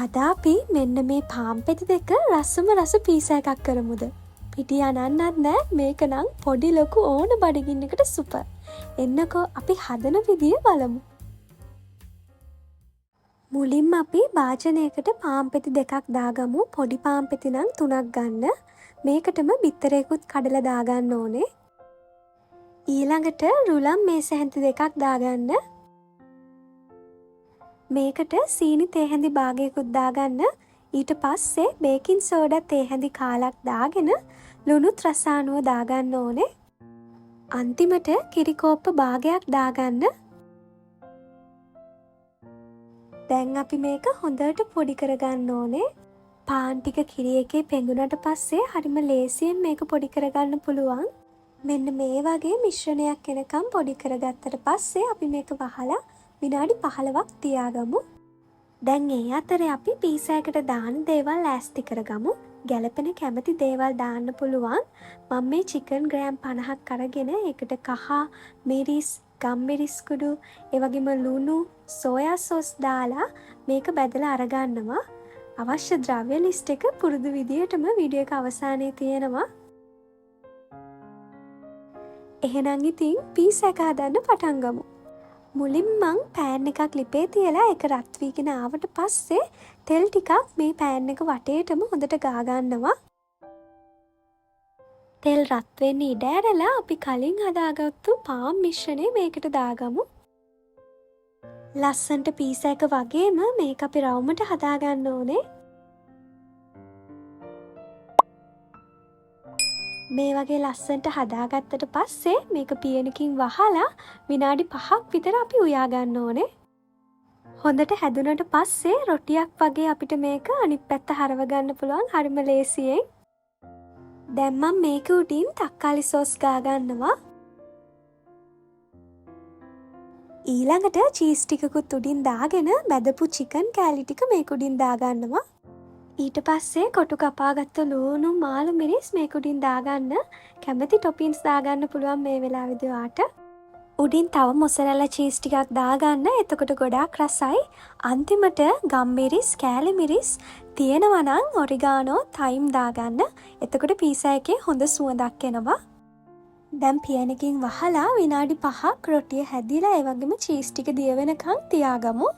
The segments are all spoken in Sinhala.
අද අපි මෙන්න මේ පාම්පෙති දෙක රසම රස පීසා එකක් කරමුද. පිටි අනන්නත් නෑ, මේක නම් පොඩි ලොකු ඕන බඩගින්නකට සුපර්. එන්නකෝ අපි හදන විදිය බලමු. මුලින්ම අපි භාජනයකට පාම්පෙති දෙකක් දාගමු. පොඩි පාම්පෙති නම් 3ක් ගන්න. මේකටම බිත්තරයකුත් කඩලා දාගන්න ඕනේ. ඊළඟට රුලම් මේස හැන්ති දෙකක් දාගන්න. මේකට සීනි තේ හැඳි භාගයකුත් දාගන්න. ඊට පස්සේ බේකින් සෝඩා තේ හැඳි කාලක් දාගෙන ලුණුත් රසානුව දාගන්න ඕනේ. අන්තිමට කිරි කෝප්ප භාගයක් දාගන්න. දැන් අපි මේක හොඳට පොඩි කරගන්න ඕනේ. පාන් ටික කිරි එකේ පෙඟුනට පස්සේ හරිම ලේසියෙන් මේක පොඩි කරගන්න පුළුවන්. මෙන්න මේ වගේ මිශ්‍රණයක් එනකම් පොඩි කරගත්තට පස්සේ අපි මේක වහලා විනාඩි 15ක් තියාගමු. දැන් ඒ අතරේ අපි පීසායකට දාන දේවල් ඈස්ති කරගමු. ගැළපෙන කැමති දේවල් දාන්න පුළුවන්. මම මේ චිකන් ග්‍රෑම් 50ක් අරගෙන ඒකට කහ, මිරිස්, ගම්මිරිස් කුඩු, ඒ වගේම ලුණු, සෝයා සෝස් දාලා මේක බෙදලා අරගන්නවා. අවශ්‍ය ද්‍රව්‍ය ලිස්ට් එක පුරුදු විදියටම වීඩියෝ එක අවසානයේ තියෙනවා. එහෙනම් ඉතින් පීසා එක හදන්න පටන් ගමු. මුලින් මං පෑන් එකක් ලිපේ තියලා ඒක රත් වීගෙන ආවට පස්සේ තෙල් ටිකක් මේ පෑන් එක වටේටම හොඳට ගා ගන්නවා. තෙල් රත් වෙන්න ඉඩ ඇරලා අපි කලින් හදාගත්තු පාන් මිශ්‍රණය මේකට දාගමු. ලස්සන්ට පීසා එක වගේම මේක අපි රවුමට හදාගන්න ඕනේ. මේ වගේ ලස්සන්ට හදාගත්තට පස්සේ මේක පියනකින් වහලා විනාඩි 5ක් විතර අපි උයා ගන්න ඕනේ. හොඳට හැදුනට පස්සේ රොටියක් වගේ අපිට මේක අනිත් පැත්ත හරව ගන්න පුළුවන් හරිම ලේසියෙන්. දැන් මම මේක උඩින් තක්කාලි සෝස් ගා ගන්නවා. ඊළඟට චීස් ටිකකුත් උඩින් දාගෙන බැදපු චිකන් කෑලි ටික මේක උඩින් දා ගන්නවා. ඊට පස්සේ කොටු කපාගත්ත ලුණු මාළු මිරිස් මේක උඩින් දාගන්න. කැමති ටොපින්ස් දාගන්න පුළුවන් මේ වෙලාවේදී ඔයාට. උඩින් තව මොසරෙලා චීස් ටිකක් දාගන්න. එතකොට ගොඩාක් රසයි. අන්තිමට ගම්මිරිස්, කෑලි මිරිස් තියෙනවා නම් ඔරිගානෝ, තයිම් දාගන්න. එතකොට පීසා එකේ හොඳ සුවඳක් එනවා. දැන් පියනකින් වහලා විනාඩි 5ක් රොටිය හැදිලා ඒ වගේම චීස් ටික දිය වෙනකන් තියාගමු.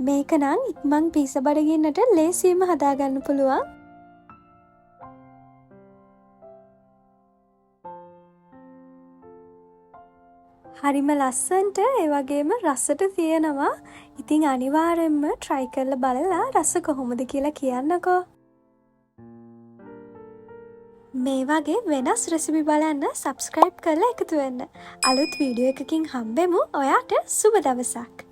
මේක නම් ඉක්මන් පීසා බඩගින්නට ලේසියෙන්ම හදාගන්න පුළුවන්. හරිම ලස්සනට ඒ වගේම රසට තියෙනවා. ඉතින් අනිවාර්යෙන්ම try කරලා බලලා රස කොහොමද කියලා කියන්නකෝ. මේ වගේ වෙනස් රෙසිපි බලන්න subscribe කරලා එකතු වෙන්න. අලුත් වීඩියෝ එකකින් හම්බෙමු. ඔයාට සුබ දවසක්.